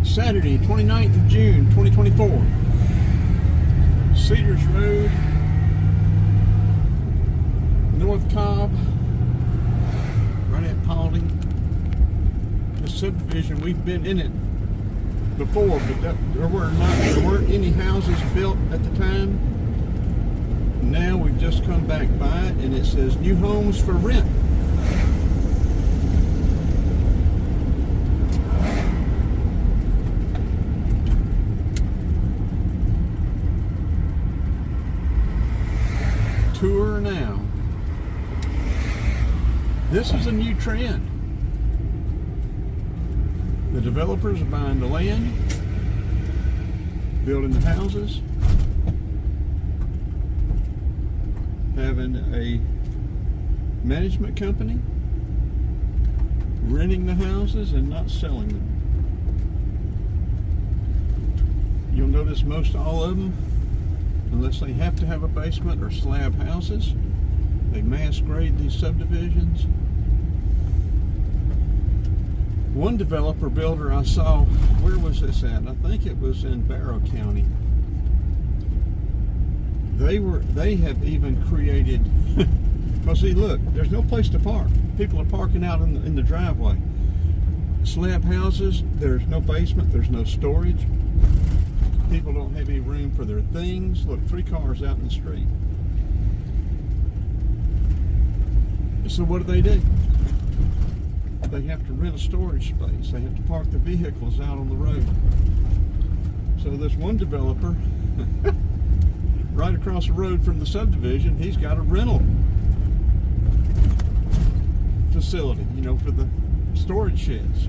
Saturday, 29th of June, 2024. Cedars Road, North Cobb, right at Paulding. The subdivision, we've been in it before, but there weren't any houses built at the time. Now we've just come back by it, and it says new homes for rent. Tour now. This is a new trend. The developers are buying the land, building the houses, having a management company, renting the houses and not selling them. You'll notice most all of them, unless they have to have a basement or slab houses, they mass grade these subdivisions. One developer builder I saw, where was this at? I think it was in Barrow County. They have even created, because see, look, there's no place to park. People are parking out in the driveway. Slab houses, there's no basement, there's no storage. People don't have any room for their things. Look, 3 cars out in the street. So what do? They have to rent a storage space. They have to park the vehicles out on the road. So there's one developer right across the road from the subdivision. He's got a rental facility, for the storage sheds.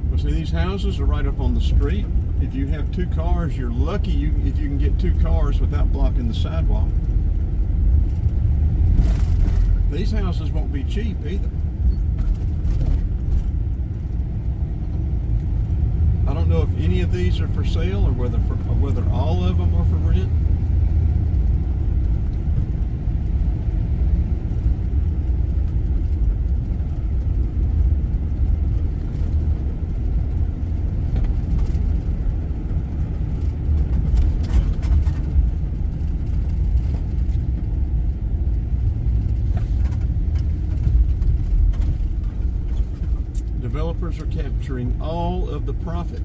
Well, see, these houses are right up on the street. If you have 2 cars, you're lucky if you can get 2 cars without blocking the sidewalk. These houses won't be cheap either. I don't know if any of these are for sale or whether all of them are for rent. Developers are capturing all of the profit.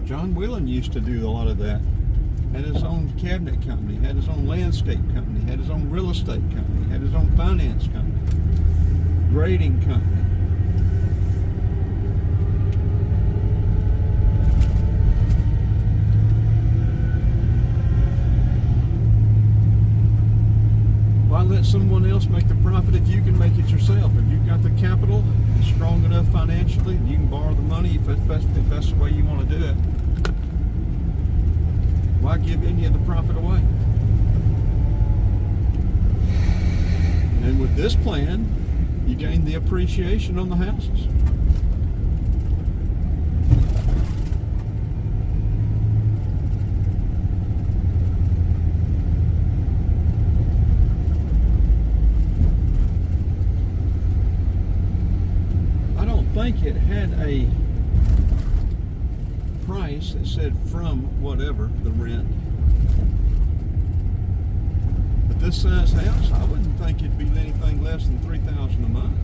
John Whelan used to do a lot of that. Had his own cabinet company, had his own landscape company, had his own real estate company, had his own finance company, grading company. Why let someone else make the profit if you can make it yourself? If you've got the capital and strong enough financially, you can borrow the money if that's the way you want to do it. Why give any of the profit away? And with this plan, you gain the appreciation on the houses. I think it had a price that said from whatever the rent, but this size house, I wouldn't think it'd be anything less than $3,000 a month.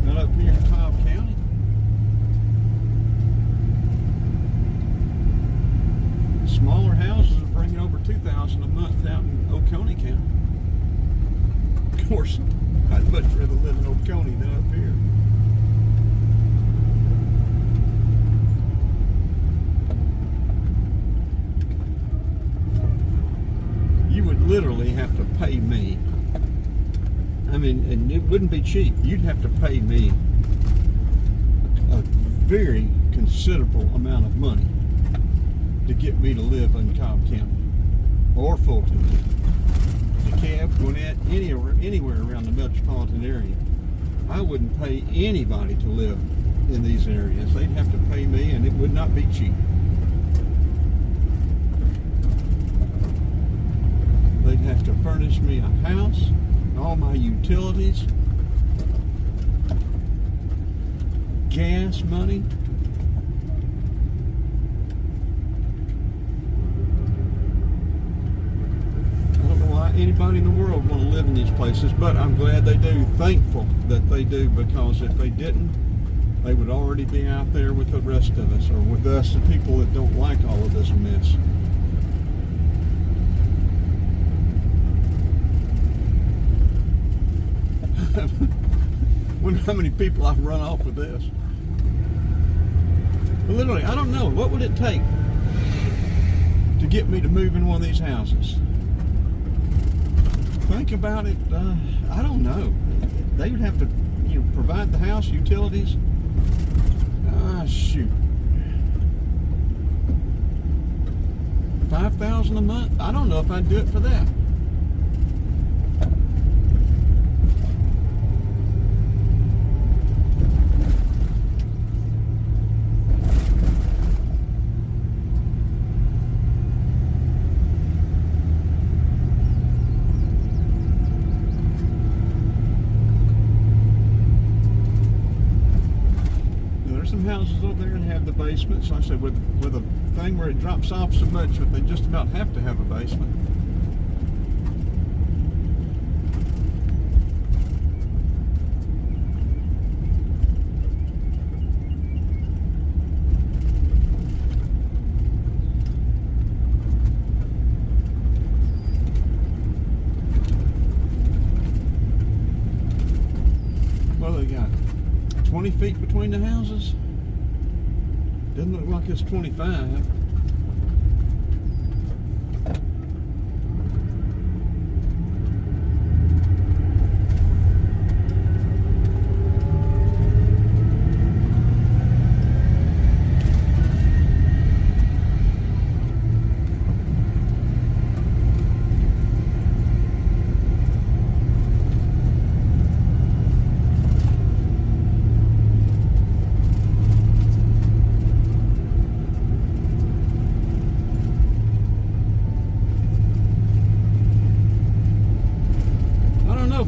Not up here in Cobb County. Smaller houses are bringing over $2,000 a month out in Oconee County. Of course, I'd much rather live in Oconee than up here. You would literally have to pay me. I mean, and it wouldn't be cheap. You'd have to pay me a very considerable amount of money to get me to live in Cobb County or Fulton, DeKalb, Gwinnett, anywhere around the metropolitan area. I wouldn't pay anybody to live in these areas. They'd have to pay me, and it would not be cheap. They'd have to furnish me a house, all my utilities. gas money. I don't know why anybody in the world want to live in these places, but I'm glad they do. Thankful that they do, because if they didn't, they would already be out there with the rest of us, or with us, the people that don't like all of this mess. Wonder how many people I've run off with this. But literally, I don't know. What would it take to get me to move in one of these houses? Think about it. I don't know. They would have to, provide the house utilities. Shoot. $5,000 a month? I don't know if I'd do it for that. Some houses over there and have the basements, like I said, with a thing where it drops off so much that they just about have to have a basement. Well, they got 20 feet between the houses. Doesn't look like it's 25.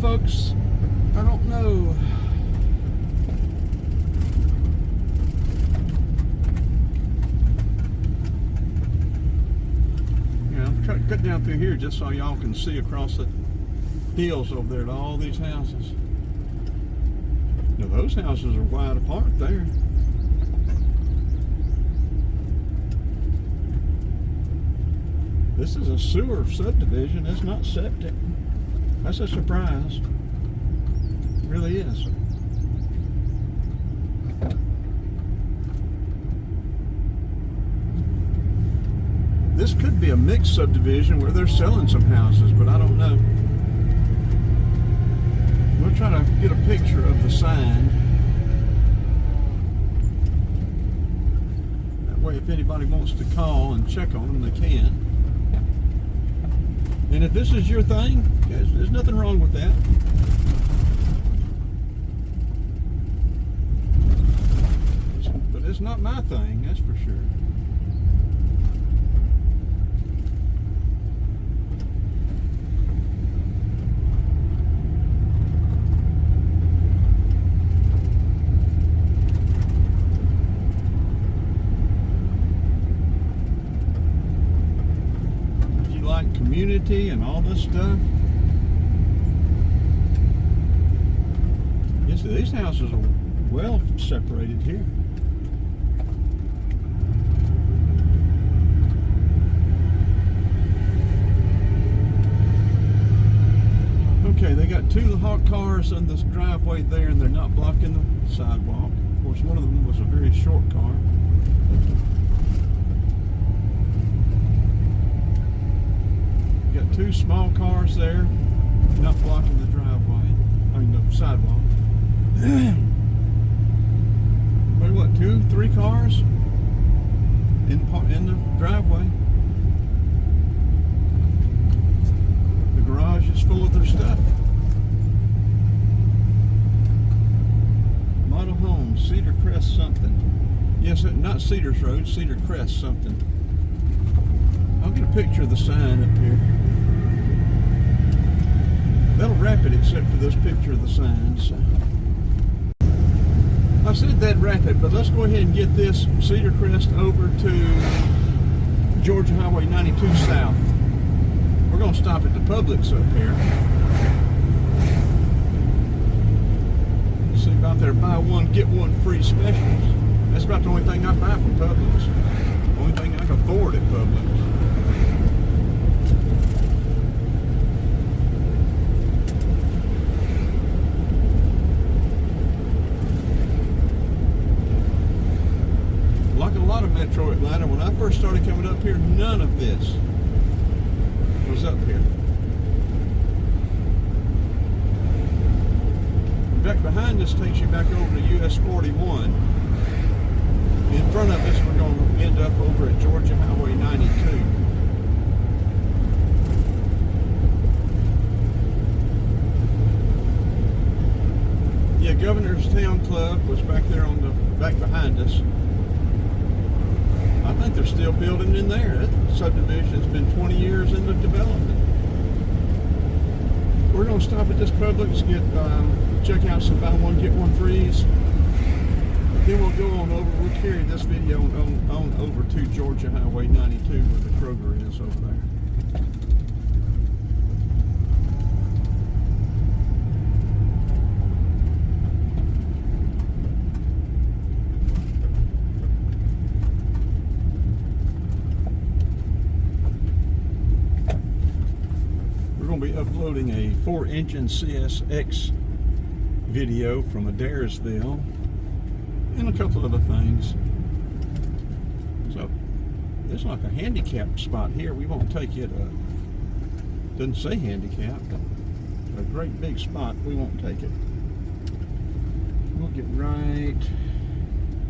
Folks, I don't know. I'm trying to cut down through here just so y'all can see across the hills over there to all these houses. Those houses are wide apart there. This is a sewer subdivision. It's not septic. That's a surprise. It really is. This could be a mixed subdivision where they're selling some houses, but I don't know. We'll try to get a picture of the sign. That way, if anybody wants to call and check on them, they can. And if this is your thing, there's nothing wrong with that. But it's not my thing, that's for sure. Community and all this stuff. Yes, these houses are well separated here. Okay, they got two hot cars on this driveway there, and they're not blocking the sidewalk. Of course, one of them was a very short car. Got two small cars there, not blocking the driveway. I mean, the sidewalk. Wait, what? 2, 3 cars in the driveway. The garage is full of their stuff. Model home, Cedar Crest something. Yes, not Cedars Road, Cedar Crest something. I'll get a picture of the sign up here. That'll wrap it except for this picture of the sign. So. I said that rapid, but let's go ahead and get this Cedar Crest over to Georgia Highway 92 South. We're going to stop at the Publix up here. See about their buy one, get one free specials. That's about the only thing I buy from Publix. The only thing I can afford at Publix. Like a lot of Metro Atlanta, when I first started coming up here, none of this was up here. Back behind us takes you back over to US 41. In front of us, we're going to end up over at Georgia Highway 92. Yeah, Governor's Town Club was back there on the back behind us. I think they're still building in there. That subdivision's been 20 years in the development. We're going to stop at this Publix, check out some buy one, get one frees. Then we'll go on over, we'll carry this video on over to Georgia Highway 92 where the Kroger is over there. Be uploading a 4-engine CSX video from Adairsville and a couple other things. So there's like a handicap spot here. We won't take it. Doesn't say handicap, but a great big spot. We won't take it. We'll get right.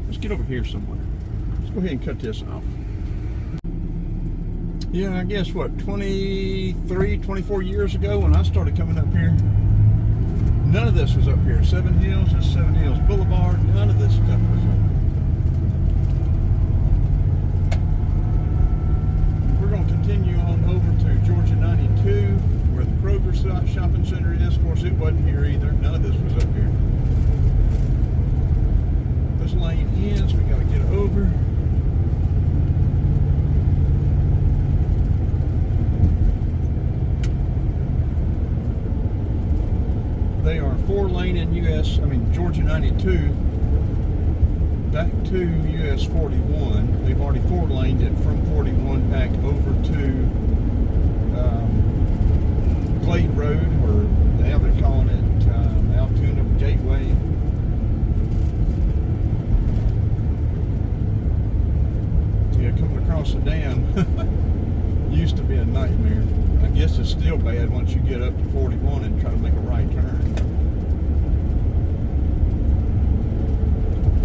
Let's get over here somewhere. Let's go ahead and cut this off. Yeah, I guess what, 23, 24 years ago when I started coming up here, none of this was up here. Seven Hills, this Seven Hills Boulevard, none of this stuff was up here. We're going to continue on over to Georgia 92, where the Kroger Shopping Center is. Of course, it wasn't here either. None of this was up here. This lane ends, we got to get over. They are 4-lane in Georgia 92 back to US 41. They've already 4-laned it from 41 back over to Glade Road, or now they're calling it Altoona Gateway. Yeah, coming across the dam used to be a nightmare. I guess it's still bad once you get up to 41 and try to make a right turn.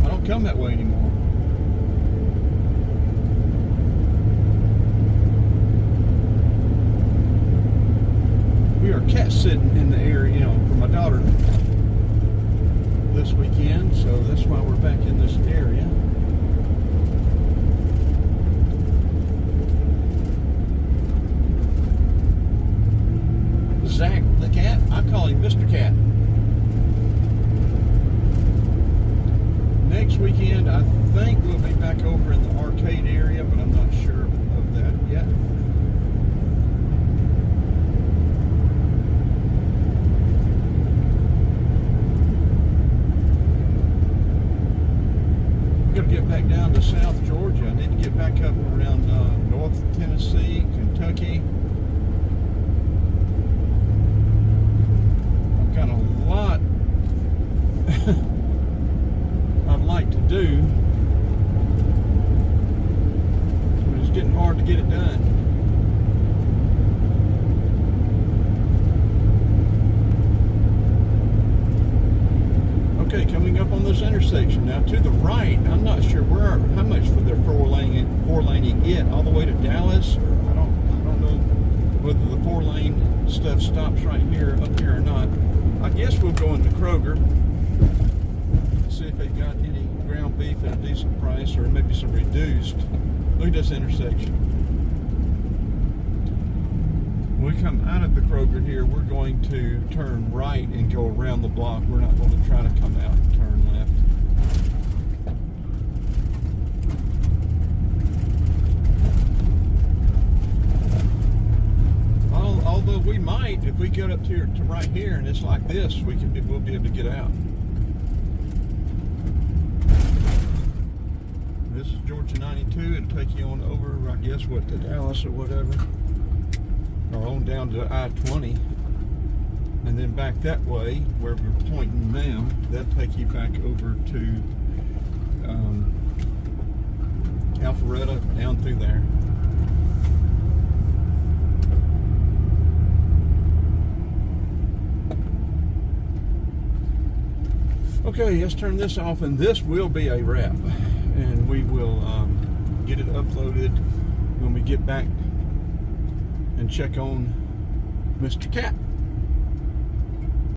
I don't come that way anymore. We are cat sitting in the area, for my daughter this weekend, so that's why we're back in this area. Zach the cat? I call him Mr. Cat. Next weekend, I think we'll be back over in the arcade area, but I'm not sure of that yet. We've got to get back down to South Georgia. I need to get back up around North Tennessee, Kentucky. Got a lot I'd like to do, but it's getting hard to get it done. Okay, coming up on this intersection now to the right. I'm not sure how much for their four-laning get all the way to Dallas. Or I don't know whether the 4-lane stuff stops right here up here or not. I guess we'll go into Kroger, see if they've got any ground beef at a decent price, or maybe some reduced. Look at this intersection. When we come out of the Kroger here, we're going to turn right and go around the block. We're not going to try to come out and turn left. we might, if we get up here to right here and it's like this, we'll be able to get out. This is Georgia 92. It'll take you on over, I guess, what, to Dallas or whatever, or on down to I-20, and then back that way where we're pointing now. That'll take you back over to Alpharetta, down through there. Okay, let's turn this off, and this will be a wrap, and we will get it uploaded when we get back and check on Mr. Cat.